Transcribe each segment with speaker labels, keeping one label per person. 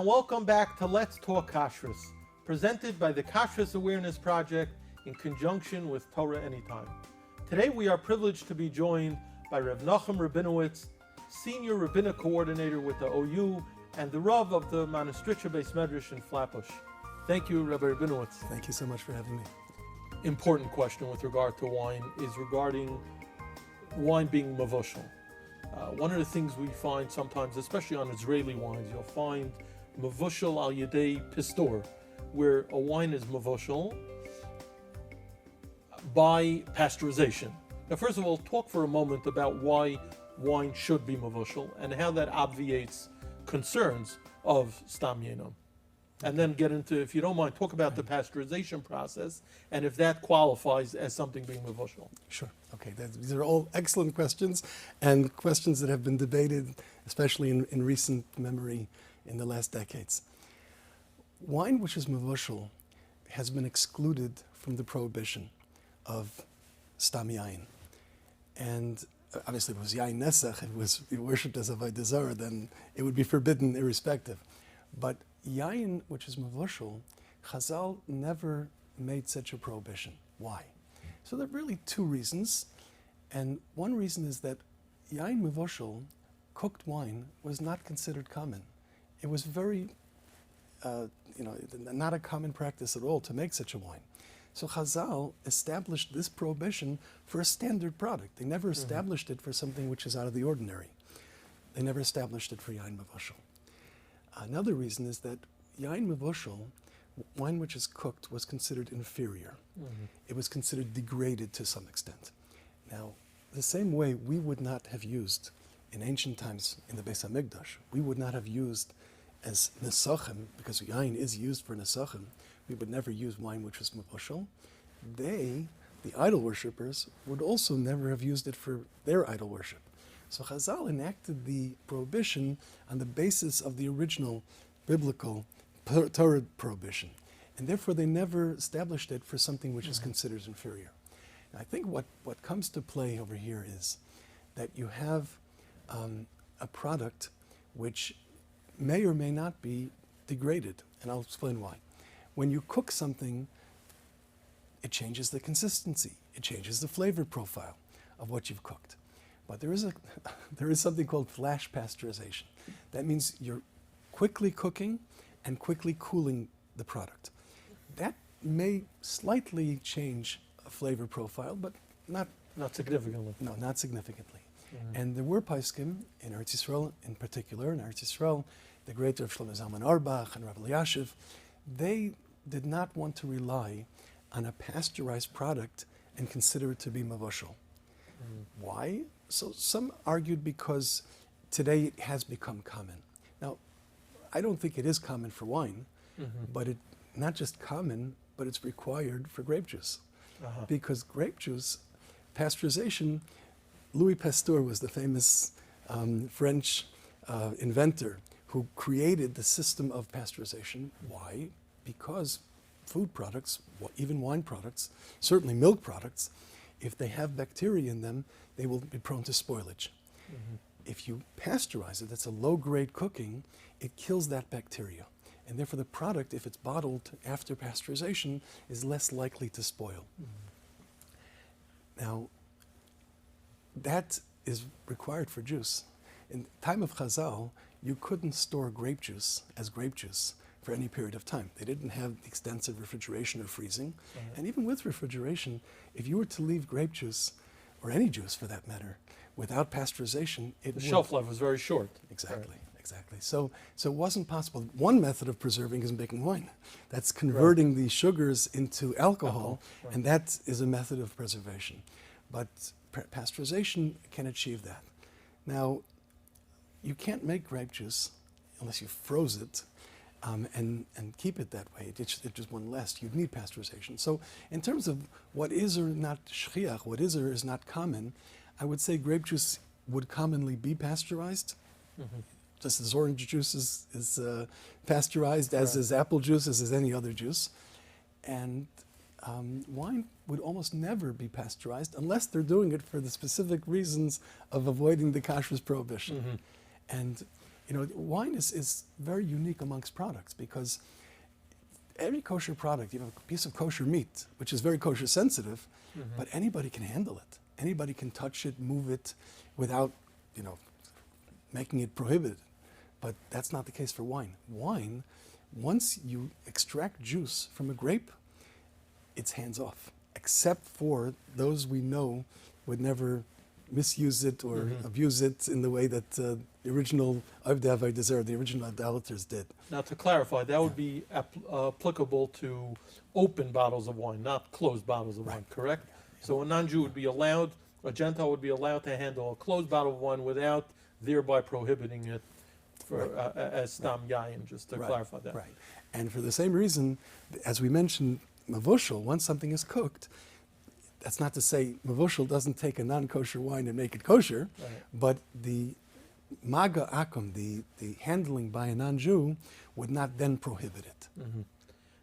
Speaker 1: welcome back to Let's Talk Kashrus, presented by the Kashrus Awareness Project in conjunction with Torah Anytime. Today we are privileged to be joined by Rabbi Nochum Rabinowitz, Senior Rabbinic Coordinator with the OU and the Rav of the Monastricha Beis Medrash in Flatbush. Thank you, Rabbi Rabinowitz.
Speaker 2: Thank you so much for having me.
Speaker 1: Important question with regard to wine is regarding wine being mevushal. One of the things we find sometimes, especially on Israeli wines, you'll find mevushal al yedei pistor, where a wine is mevushal by pasteurization. Now, first of all, talk for a moment about why wine should be mevushal and how that obviates concerns of stam yenom. And then get into, if you don't mind, talk about the pasteurization process and if that qualifies as something being mevushal.
Speaker 2: Sure. Okay. These are all excellent questions and questions that have been debated, especially in recent memory in the last decades. Wine which is mevushal has been excluded from the prohibition of stam yain. And obviously, if it was yain nesach, if it was worshipped as a avodah zarah, then it would be forbidden irrespective. But yain, which is mevushal, Chazal never made such a prohibition. Why? So there are really two reasons. And one reason is that yain mevushal, cooked wine, was not considered common. It was very, not a common practice at all to make such a wine. So Chazal established this prohibition for a standard product. They never established it for something which is out of the ordinary. They never established it for yain mevushal. Another reason is that yain mevushal, wine which is cooked, was considered inferior. It was considered degraded to some extent. Now, the same way we would not have used in ancient times in the Beis HaMikdash, we would not have used as nesachim, because yain is used for nesachim, we would never use wine which was mevushal. They, the idol worshippers, would also never have used it for their idol worship. So Chazal enacted the prohibition on the basis of the original biblical Torah prohibition. And therefore they never established it for something which is considered inferior. And I think what comes to play over here is that you have a product which may or may not be degraded. And I'll explain why. When you cook something, it changes the consistency. It changes the flavor profile of what you've cooked. But there is something called flash pasteurization. That means you're quickly cooking and quickly cooling the product. That may slightly change a flavor profile, but not
Speaker 1: significantly.
Speaker 2: No, not significantly. And there were poskim in Eretz Yisrael, in particular, in Eretz Yisrael, the great Rav Shlomo Zalman Auerbach and Rabbi Elyashiv, they did not want to rely on a pasteurized product and consider it to be mevushal. Why? So some argued because today it has become common. Now, I don't think it is common for wine, but it not just common, but it's required for grape juice. Because grape juice, pasteurization, Louis Pasteur was the famous French inventor who created the system of pasteurization. Why? Because food products, even wine products, certainly milk products, if they have bacteria in them, they will be prone to spoilage. If you pasteurize it, that's a low-grade cooking, it kills that bacteria. And therefore the product, if it's bottled after pasteurization, is less likely to spoil. Now, that is required for juice. In the time of Chazal, you couldn't store grape juice as grape juice for any period of time. They didn't have extensive refrigeration or freezing. And even with refrigeration, if you were to leave grape juice, or any juice for that matter, without pasteurization, the
Speaker 1: shelf life was very short.
Speaker 2: Exactly. So it wasn't possible. One method of preserving is making wine. That's converting the sugars into alcohol, and that is a method of preservation. But pasteurization can achieve that. Now, you can't make grape juice unless you froze it and keep it that way. It just won't last. You'd need pasteurization. So in terms of what is or not shchiach, what is or is not common, I would say grape juice would commonly be pasteurized. Just as orange juice is pasteurized, as is apple juice, as is any other juice. And wine would almost never be pasteurized unless they're doing it for the specific reasons of avoiding the kashrus prohibition. And Wine is very unique amongst products because every kosher product, a piece of kosher meat, which is very kosher sensitive, but anybody can handle it. Anybody can touch it, move it without, making it prohibited. But that's not the case for wine. Wine, once you extract juice from a grape, it's hands off, except for those we know would never misuse it or abuse it in the way that the original the original idolaters did.
Speaker 1: Now, to clarify, that would be applicable to open bottles of wine, not closed bottles of wine, correct? So a non-Jew would be allowed, a Gentile would be allowed to handle a closed bottle of wine without thereby prohibiting it for as stam yayin, just to clarify that.
Speaker 2: Right. And for the same reason, as we mentioned, mevushal, once something is cooked, that's not to say mevushal doesn't take a non-kosher wine and make it kosher, but the maga akum, the handling by a non-Jew, would not then prohibit it.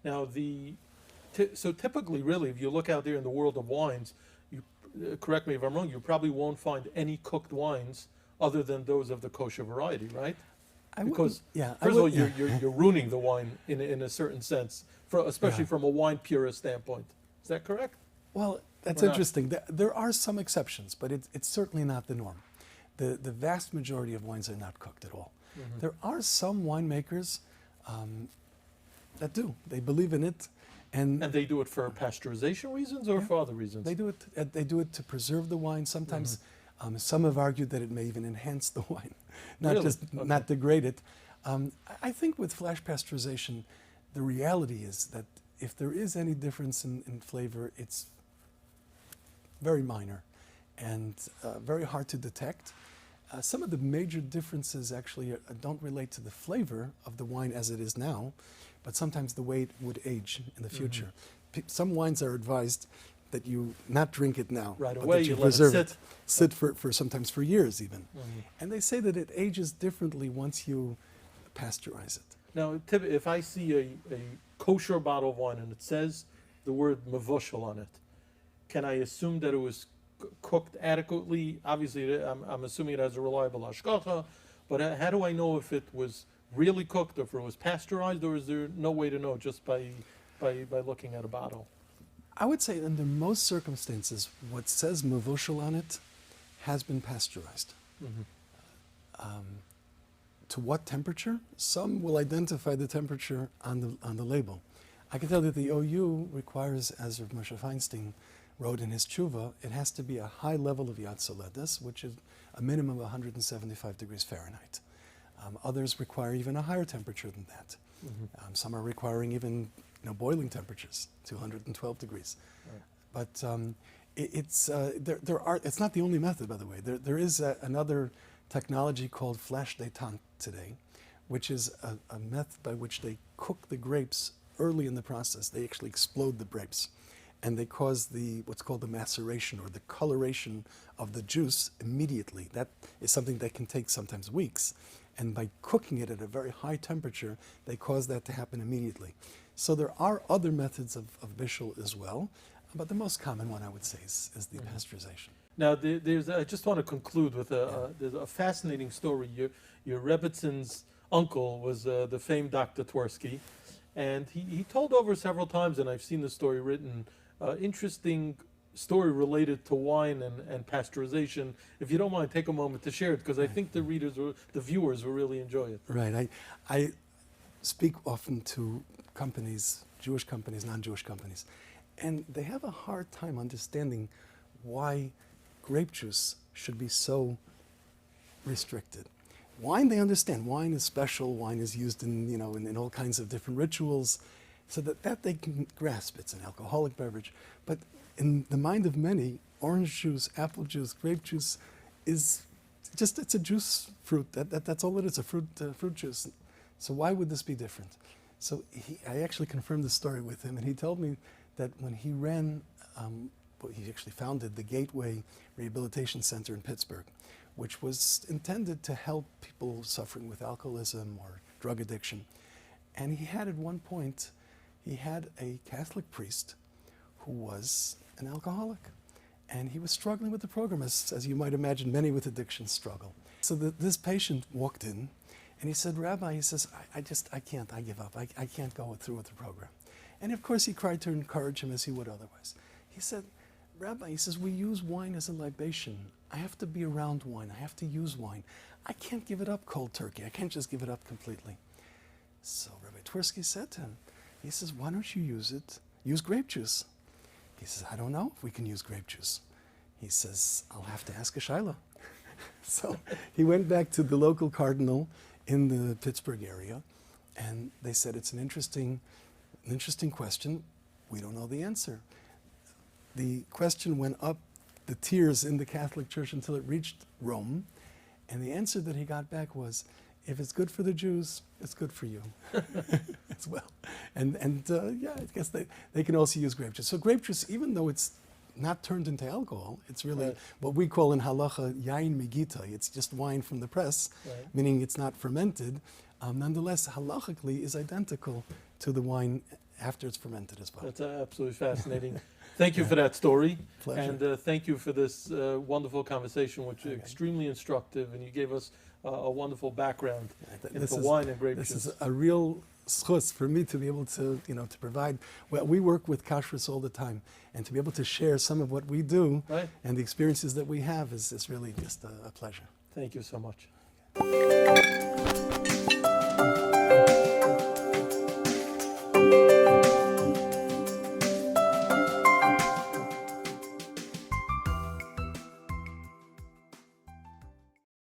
Speaker 1: Now, so typically, really, if you look out there in the world of wines, you correct me if I'm wrong, you probably won't find any cooked wines other than those of the kosher variety, right? Because first of all, you're ruining the wine in a certain sense, especially from a wine purist standpoint. Is that correct?
Speaker 2: Well, that's interesting. There are some exceptions, but it's certainly not the norm. The vast majority of wines are not cooked at all. There are some winemakers that do. They believe in it. And
Speaker 1: they do it for pasteurization reasons or for other reasons?
Speaker 2: They do it. They do it to preserve the wine. Sometimes some have argued that it may even enhance the wine, not degrade it. I think with flash pasteurization, the reality is that if there is any difference in flavor, it's very minor and very hard to detect. Some of the major differences actually don't relate to the flavor of the wine as it is now, but sometimes the way it would age in the future. Some wines are advised that you not drink it now,
Speaker 1: right
Speaker 2: but
Speaker 1: away,
Speaker 2: that you
Speaker 1: let
Speaker 2: preserve
Speaker 1: it
Speaker 2: sit for sometimes for years even. And they say that it ages differently once you pasteurize it.
Speaker 1: Now, if I see a kosher bottle of wine and it says the word mevushal on it, can I assume that it was cooked adequately? Obviously, I'm assuming it has a reliable hashgacha, but how do I know if it was really cooked or if it was pasteurized, or is there no way to know just by looking at a bottle?
Speaker 2: I would say under most circumstances, what says mevushal on it has been pasteurized. To what temperature? Some will identify the temperature on the label. I can tell that the OU requires, as Rav Moshe Feinstein wrote in his tshuva, it has to be a high level of yatzoledes, which is a minimum of 175 degrees Fahrenheit. Others require even a higher temperature than that. Some are requiring even boiling temperatures, 212 degrees. But it's not the only method, by the way. There is another technology called flash détente today, which is a method by which they cook the grapes early in the process. They actually explode the grapes, and they cause what's called the maceration or the coloration of the juice immediately. That is something that can take sometimes weeks. And by cooking it at a very high temperature, they cause that to happen immediately. So there are other methods of bishul as well, but the most common one, I would say, is the pasteurization.
Speaker 1: Now, I just want to conclude with there's a fascinating story. Your Rebbitzon's uncle was the famed Dr. Twersky, and he told over several times, and I've seen the story written, interesting story related to wine and pasteurization. If you don't mind, take a moment to share it, because I think the viewers will really enjoy it.
Speaker 2: Right. I speak often to companies, Jewish companies, non-Jewish companies, and they have a hard time understanding why grape juice should be so restricted. Wine, they understand. Wine is special. Wine is used in all kinds of different rituals, so that they can grasp. It's an alcoholic beverage. But in the mind of many, orange juice, apple juice, grape juice it's a juice fruit. That's all it is, a fruit juice. So why would this be different? So I actually confirmed the story with him, and he told me that when he ran, he actually founded the Gateway Rehabilitation Center in Pittsburgh, which was intended to help people suffering with alcoholism or drug addiction. And he had at one point, he had a Catholic priest who was an alcoholic. And he was struggling with the program, as you might imagine many with addiction struggle. So this patient walked in, And he said, Rabbi, he says, I can't, I give up. I can't go through with the program. And of course he tried to encourage him as he would otherwise. He said, Rabbi, he says, we use wine as a libation. I have to be around wine. I have to use wine. I can't give it up cold turkey. I can't just give it up completely. So Rabbi Twersky said to him, he says, why don't you use grape juice? He says, I don't know if we can use grape juice. He says, I'll have to ask a Shiloh. So he went back to the local cardinal in the Pittsburgh area, and they said, it's an interesting question. We don't know the answer. The question went up the tiers in the Catholic Church until it reached Rome, and the answer that he got back was, if it's good for the Jews, it's good for you as well. And yeah, I guess they can also use grape juice. So grape juice, even though it's not turned into alcohol, it's really what we call in halacha yain migita. It's just wine from the press, meaning it's not fermented. Nonetheless, halachically is identical to the wine after it's fermented as well.
Speaker 1: That's absolutely fascinating. Thank you for that story.
Speaker 2: Pleasure.
Speaker 1: And thank you for this wonderful conversation, which is extremely instructive, and you gave us a wonderful background into wine and grape juice.
Speaker 2: This is a real schus for me to be able to, to provide. Well, we work with kashrus all the time, and to be able to share some of what we do and the experiences that we have is really just a pleasure.
Speaker 1: Thank you so much.